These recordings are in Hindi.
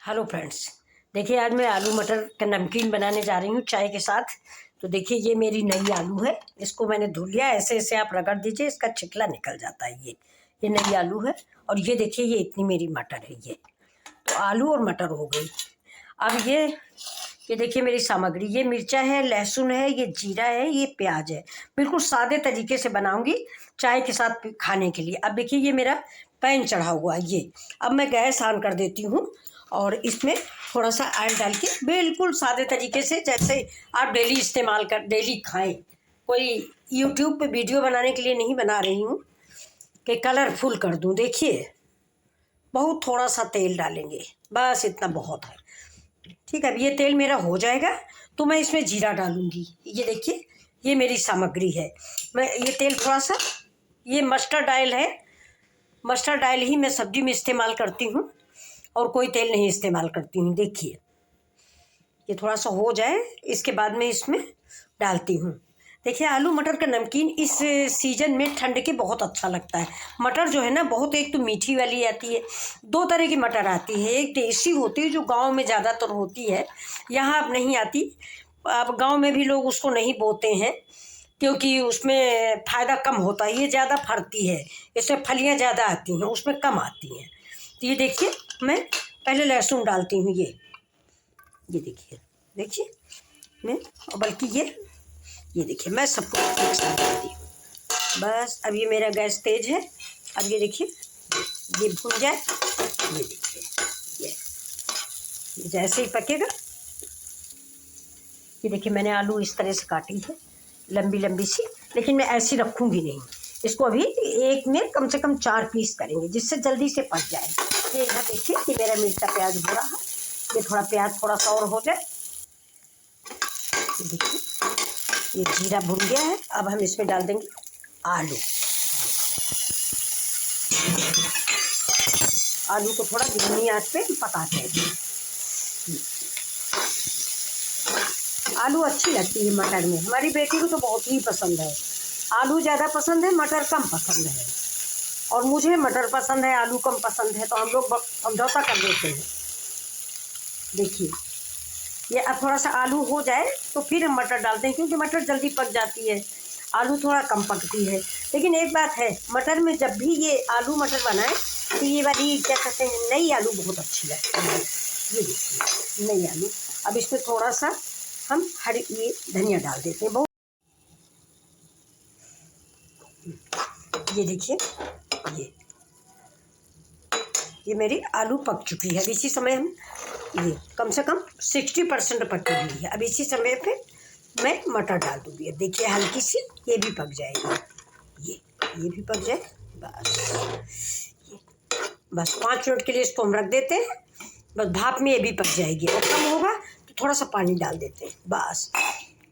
हेलो फ्रेंड्स, देखिए आज मैं आलू मटर का नमकीन बनाने जा रही हूँ चाय के साथ। तो देखिए ये मेरी नई आलू है, इसको मैंने धुल लिया। ऐसे ऐसे आप रगड़ दीजिए, इसका छिकला निकल जाता है। ये नई आलू है। और ये देखिए ये इतनी मेरी मटर है। ये तो आलू और मटर हो गई। अब ये देखिए मेरी सामग्री, ये मिर्चा है, लहसुन है, ये जीरा है, ये प्याज है। बिल्कुल सादे तरीके से बनाऊंगी चाय के साथ खाने के लिए। अब देखिए ये मेरा पैन चढ़ा हुआ है। ये अब मैं गैस ऑन कर देती हूँ और इसमें थोड़ा सा ऑयल डाल के बिल्कुल सादे तरीके से, जैसे आप डेली खाएं। कोई यूट्यूब पे वीडियो बनाने के लिए नहीं बना रही हूँ कि कलरफुल कर दूँ। देखिए बहुत थोड़ा सा तेल डालेंगे, बस इतना बहुत है। ठीक है, अब ये तेल मेरा हो जाएगा तो मैं इसमें जीरा डालूंगी। ये देखिए ये मेरी सामग्री है। मैं ये तेल थोड़ा सा, ये मस्टर्ड ऑयल है। मस्टर्ड ऑयल ही मैं सब्जी में इस्तेमाल करती हूँ और कोई तेल नहीं इस्तेमाल करती हूँ। देखिए ये थोड़ा सा हो जाए, इसके बाद मैं इसमें डालती हूँ। देखिए आलू मटर का नमकीन इस सीज़न में ठंड के बहुत अच्छा लगता है। मटर जो है ना, बहुत, एक तो मीठी वाली आती है, दो तरह की मटर आती है। एक देसी होती है जो गांव में ज़्यादातर होती है, यहाँ अब नहीं आती। अब गांव में भी लोग उसको नहीं बोते हैं क्योंकि उसमें फ़ायदा कम होता है। ये ज़्यादा फरती है, इसमें फलियाँ ज़्यादा आती हैं, उसमें कम आती हैं। तो ये देखिए मैं पहले लहसुन डालती हूँ। ये देखिए मैं, बल्कि ये देखिए मैं सबको मिक्स कर देती हूँ। बस अब ये मेरा गैस तेज है। अब ये देखिए ये भुन जाए। ये देखिए ये जैसे ही पकेगा, ये देखिए मैंने आलू इस तरह से काटी है, लंबी लंबी सी। लेकिन मैं ऐसी रखूँगी नहीं, इसको अभी एक में कम से कम 4 पीस करेंगे जिससे जल्दी से पक जाए। ये यहाँ देखिए कि मेरा मिर्चा प्याज हो रहा है। ये थोड़ा प्याज थोड़ा सा और हो जाए। देखिए ये जीरा भुन गया है। अब हम इसमें डाल देंगे आलू। आलू को थोड़ा धीमी आंच पे पकाते हैं। आलू अच्छी लगती है मटर में, हमारी बेटी को तो बहुत ही पसंद है। आलू ज़्यादा पसंद है, मटर कम पसंद है। और मुझे मटर पसंद है, आलू कम पसंद है, तो हम लोग समझौता कर देते हैं। देखिए ये अब थोड़ा सा आलू हो जाए तो फिर हम मटर डालते हैं, क्योंकि मटर जल्दी पक जाती है, आलू थोड़ा कम पकती है। लेकिन एक बात है, मटर में जब भी ये आलू मटर बनाए तो ये वाली क्या कहते हैं, नई आलू बहुत अच्छी लगती है। ये देखिए नई आलू। अब इसमें थोड़ा सा हम ये धनिया डाल देते हैं। बहुत ये देखिए ये मेरी आलू पक चुकी है। अब इसी समय हम ये कम से कम 60% पकी हुई है। अब इसी समय पे मैं मटर डाल दूँगी। अब देखिए हल्की सी ये भी पक जाएगी। ये भी पक जाए। बस 5 मिनट के लिए इसको हम रख देते हैं। बस भाप में ये भी पक जाएगी। और कम होगा तो थोड़ा सा पानी डाल देते हैं, बस।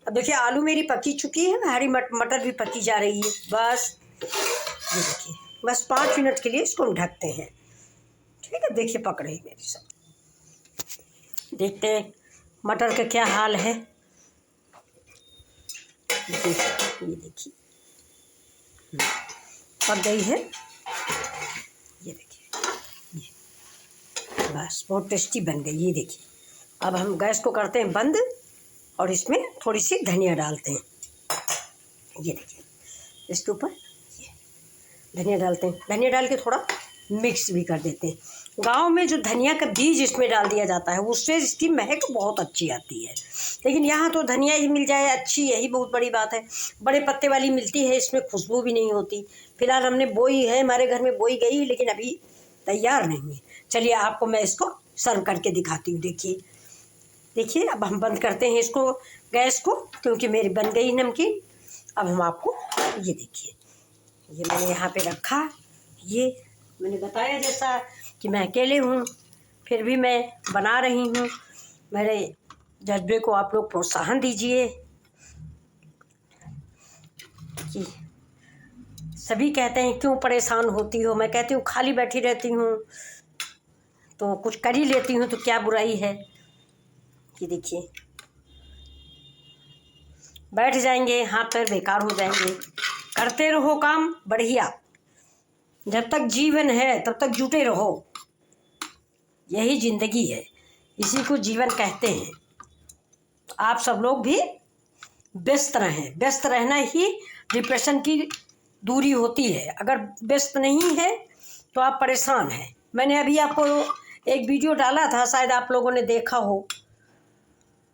अब देखिए आलू मेरी पकी चुकी है, हरी मटर भी पकी जा रही है। बस ये देखिए बस 5 मिनट के लिए इसको हम ढकते हैं। ठीक है, देखिए पक रही मेरी सब। देखते हैं मटर का क्या हाल है। ये देखिए पक गई है। ये देखिए बस बहुत टेस्टी बन गई। ये देखिए अब हम गैस को करते हैं बंद और इसमें थोड़ी सी धनिया डालते हैं। ये देखिए इसके ऊपर ये धनिया डालते हैं। धनिया डाल के थोड़ा मिक्स भी कर देते हैं। गांव में जो धनिया का बीज इसमें डाल दिया जाता है उससे इसकी महक बहुत अच्छी आती है। लेकिन यहाँ तो धनिया ही मिल जाए अच्छी, यही बहुत बड़ी बात है। बड़े पत्ते वाली मिलती है, इसमें खुशबू भी नहीं होती। फिलहाल हमने बोई है, हमारे घर में बोई गई, लेकिन अभी तैयार नहीं है। चलिए आपको मैं इसको सर्व करके दिखाती हूँ। देखिए अब हम बंद करते हैं इसको, गैस को, क्योंकि मेरी बन गई नमकीन। अब हम आपको ये देखिए, ये मैंने यहाँ पे रखा। ये मैंने बताया जैसा कि मैं अकेले हूँ, फिर भी मैं बना रही हूँ। मेरे जज्बे को आप लोग प्रोत्साहन दीजिए। कि सभी कहते हैं क्यों परेशान होती हो, मैं कहती हूँ खाली बैठी रहती हूँ तो कुछ कर ही लेती हूँ, तो क्या बुराई है। कि देखिए बैठ जाएंगे, हाथ पैर बेकार हो जाएंगे। करते रहो काम बढ़िया, जब तक जीवन है तब तक जुटे रहो, यही ज़िंदगी है। इसी को जीवन कहते हैं। आप सब लोग भी व्यस्त रहें, व्यस्त रहना ही डिप्रेशन की दूरी होती है। अगर व्यस्त नहीं है तो आप परेशान हैं। मैंने अभी आपको एक वीडियो डाला था, शायद आप लोगों ने देखा हो,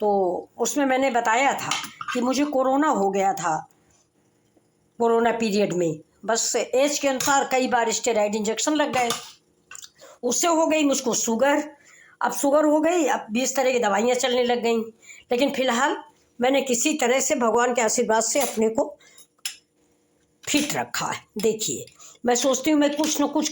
तो उसमें मैंने बताया था कि मुझे कोरोना हो गया था। कोरोना पीरियड में बस एज के अनुसार कई बार स्टेरॉइड इंजेक्शन लग गए, उससे हो गई मुझको शुगर। अब शुगर हो गई, अब 20 तरह की दवाइयाँ चलने लग गई। लेकिन फ़िलहाल मैंने किसी तरह से भगवान के आशीर्वाद से अपने को फिट रखा है। देखिए, मैं सोचती हूँ मैं कुछ न कुछ